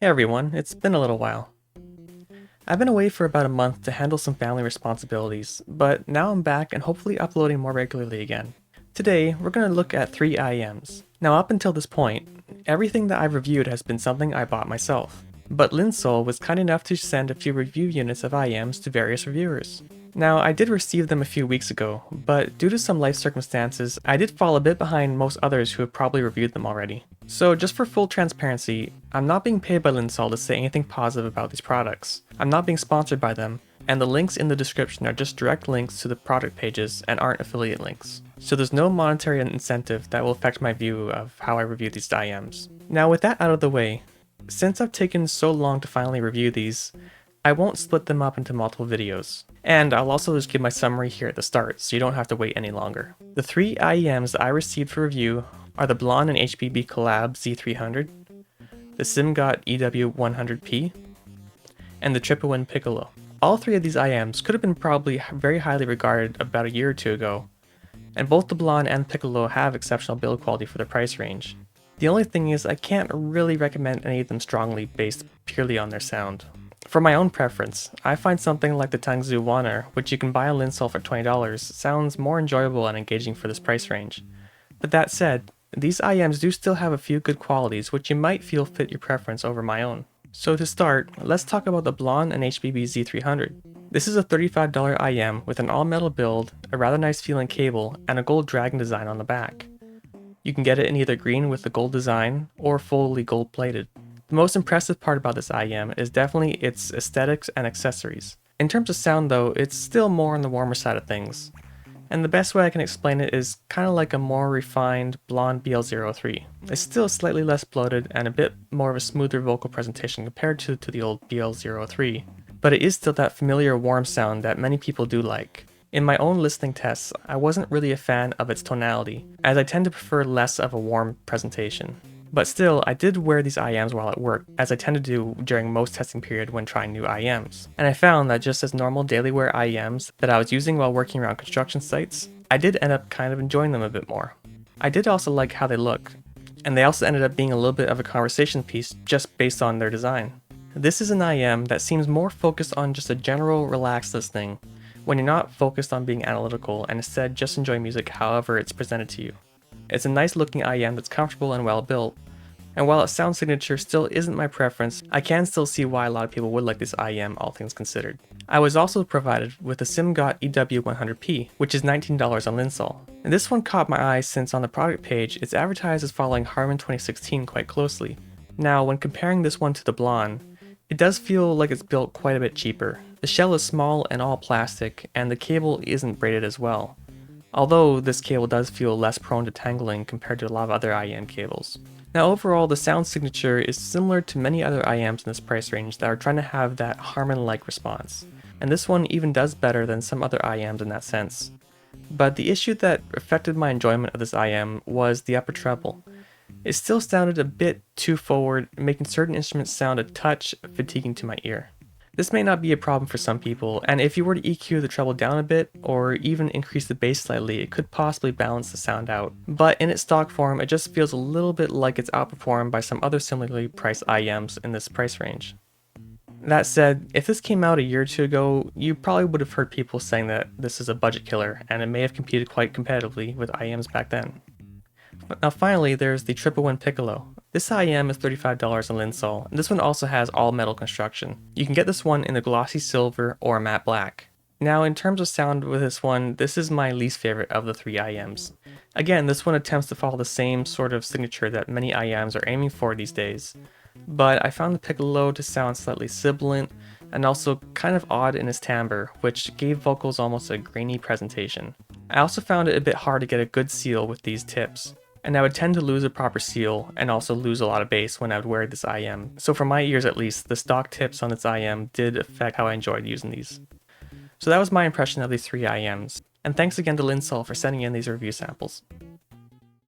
Hey everyone, it's been a little while. I've been away for about a month to handle some family responsibilities, but now I'm back and hopefully uploading more regularly again. Today, we're going to look at 3 IEMs. Now up until this point, everything that I've reviewed has been something I bought myself, but Linsol was kind enough to send a few review units of IEMs to various reviewers. Now, I did receive them a few weeks ago, but due to some life circumstances, I did fall a bit behind most others who have probably reviewed them already. So just for full transparency, I'm not being paid by Linsol to say anything positive about these products. I'm not being sponsored by them, and the links in the description are just direct links to the product pages and aren't affiliate links. So there's no monetary incentive that will affect my view of how I review these IEMs. Now with that out of the way, since I've taken so long to finally review these, I won't split them up into multiple videos. And I'll also just give my summary here at the start, so you don't have to wait any longer. The 3 IEMs that I received for review are the Blon HBB Collab Z300, the Simgot EW100P, and the Tripowin Piccolo. All 3 of these IEMs could have been probably very highly regarded about a year or two ago, and both the Blon and Piccolo have exceptional build quality for their price range. The only thing is I can't really recommend any of them strongly based purely on their sound. For my own preference, I find something like the Tangzu Waner, which you can buy on Linsol for $20, sounds more enjoyable and engaging for this price range. But that said, these IEMs do still have a few good qualities which you might feel fit your preference over my own. So to start, let's talk about the Blon and HBB Z300. This is a $35 IEM with an all-metal build, a rather nice feeling cable, and a gold dragon design on the back. You can get it in either green with the gold design, or fully gold plated. The most impressive part about this IEM is definitely its aesthetics and accessories. In terms of sound though, it's still more on the warmer side of things. And the best way I can explain it is kind of like a more refined Blon BL03. It's still slightly less bloated and a bit more of a smoother vocal presentation compared to the old BL03, but it is still that familiar warm sound that many people do like. In my own listening tests, I wasn't really a fan of its tonality, as I tend to prefer less of a warm presentation. But still, I did wear these IEMs while at work, as I tend to do during most testing period when trying new IEMs. And I found that just as normal daily wear IEMs that I was using while working around construction sites, I did end up kind of enjoying them a bit more. I did also like how they look, and they also ended up being a little bit of a conversation piece just based on their design. This is an IEM that seems more focused on just a general relaxed listening, when you're not focused on being analytical and instead just enjoy music however it's presented to you. It's a nice looking IEM that's comfortable and well built, and while its sound signature still isn't my preference, I can still see why a lot of people would like this IEM all things considered. I was also provided with the Simgot EW100P, which is $19 on Linsol. And this one caught my eye since on the product page it's advertised as following Harman 2016 quite closely. Now when comparing this one to the Blon, it does feel like it's built quite a bit cheaper. The shell is small and all plastic, and the cable isn't braided as well. Although this cable does feel less prone to tangling compared to a lot of other IEM cables. Now overall, the sound signature is similar to many other IEMs in this price range that are trying to have that Harman-like response, and this one even does better than some other IEMs in that sense. But the issue that affected my enjoyment of this IEM was the upper treble. It still sounded a bit too forward, making certain instruments sound a touch fatiguing to my ear. This may not be a problem for some people, and if you were to EQ the treble down a bit, or even increase the bass slightly, it could possibly balance the sound out. But in its stock form, it just feels a little bit like it's outperformed by some other similarly priced IEMs in this price range. That said, if this came out a year or two ago, you probably would have heard people saying that this is a budget killer, and it may have competed quite competitively with IEMs back then. Now finally, there's the Tripowin Piccolo. This IEM is $35 on Linsol, and this one also has all metal construction. You can get this one in a glossy silver or matte black. Now in terms of sound with this one, this is my least favorite of the 3 IEMs. Again, this one attempts to follow the same sort of signature that many IEMs are aiming for these days, but I found the Piccolo to sound slightly sibilant and also kind of odd in its timbre, which gave vocals almost a grainy presentation. I also found it a bit hard to get a good seal with these tips, and I would tend to lose a proper seal and also lose a lot of bass when I would wear this IEM. So for my ears at least, the stock tips on this IEM did affect how I enjoyed using these. So that was my impression of these 3 IEMs, and thanks again to Linsol for sending in these review samples.